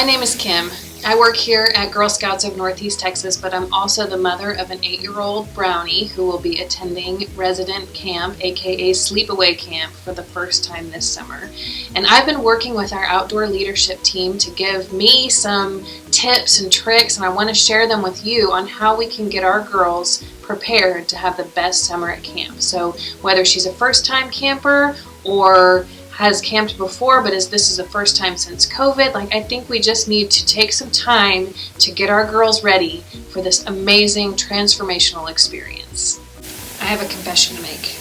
name is Kim. I work here at Girl Scouts of Northeast Texas, but I'm also the mother of an 8-year-old Brownie who will be attending resident camp, aka sleepaway camp, for the first time this summer. And I've been working with our outdoor leadership team to give me some tips and tricks, and I want to share them with you on how we can get our girls prepared to have the best summer at camp. So whether she's a first-time camper or has camped before, but this is the first time since COVID, I think we just need to take some time to get our girls ready for this amazing transformational experience. I have a confession to make.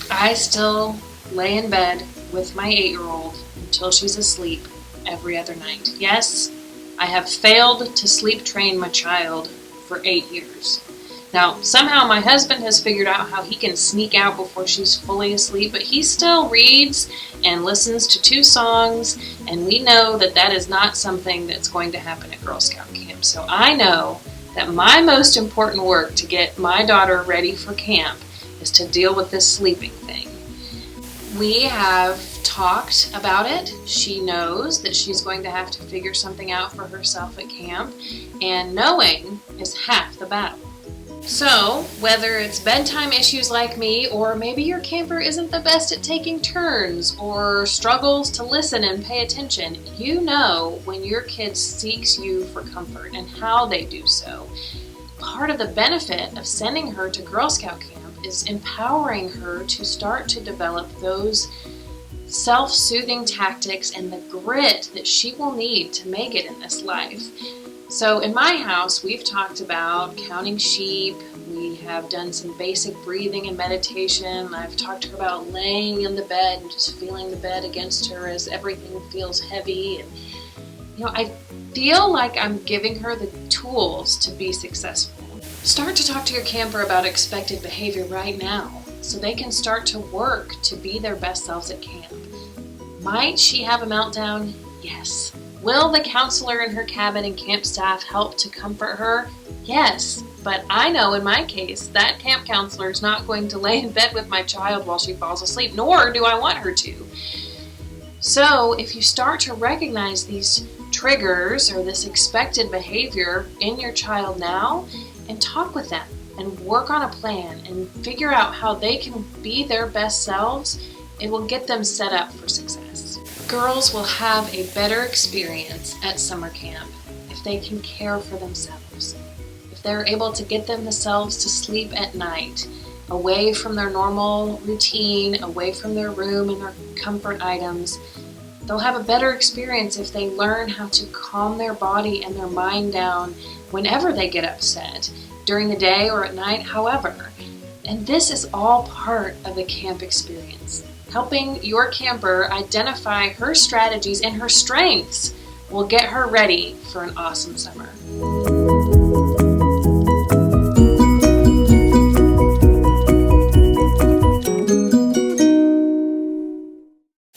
I still lay in bed with my 8-year-old until she's asleep every other night. Yes, I have failed to sleep train my child for 8 years. Now, somehow my husband has figured out how he can sneak out before she's fully asleep, but he still reads and listens to 2 songs, and we know that that is not something that's going to happen at Girl Scout camp. So I know that my most important work to get my daughter ready for camp is to deal with this sleeping thing. We have talked about it. She knows that she's going to have to figure something out for herself at camp, and knowing is half the battle. So, whether it's bedtime issues like me, or maybe your camper isn't the best at taking turns, or struggles to listen and pay attention, you know when your kid seeks you for comfort and how they do so. Part of the benefit of sending her to Girl Scout camp is empowering her to start to develop those self-soothing tactics and the grit that she will need to make it in this life. So in my house, we've talked about counting sheep. We have done some basic breathing and meditation. I've talked to her about laying in the bed and just feeling the bed against her as everything feels heavy. And I feel like I'm giving her the tools to be successful. Start to talk to your camper about expected behavior right now so they can start to work to be their best selves at camp. Might she have a meltdown? Yes. Will the counselor in her cabin and camp staff help to comfort her? Yes, but I know in my case that camp counselor is not going to lay in bed with my child while she falls asleep, nor do I want her to. So if you start to recognize these triggers or this expected behavior in your child now, and talk with them and work on a plan and figure out how they can be their best selves, it will get them set up for success. Girls will have a better experience at summer camp if they can care for themselves. If they're able to get themselves to sleep at night, away from their normal routine, away from their room and their comfort items, they'll have a better experience if they learn how to calm their body and their mind down whenever they get upset, during the day or at night, however. And this is all part of the camp experience. Helping your camper identify her strategies and her strengths will get her ready for an awesome summer.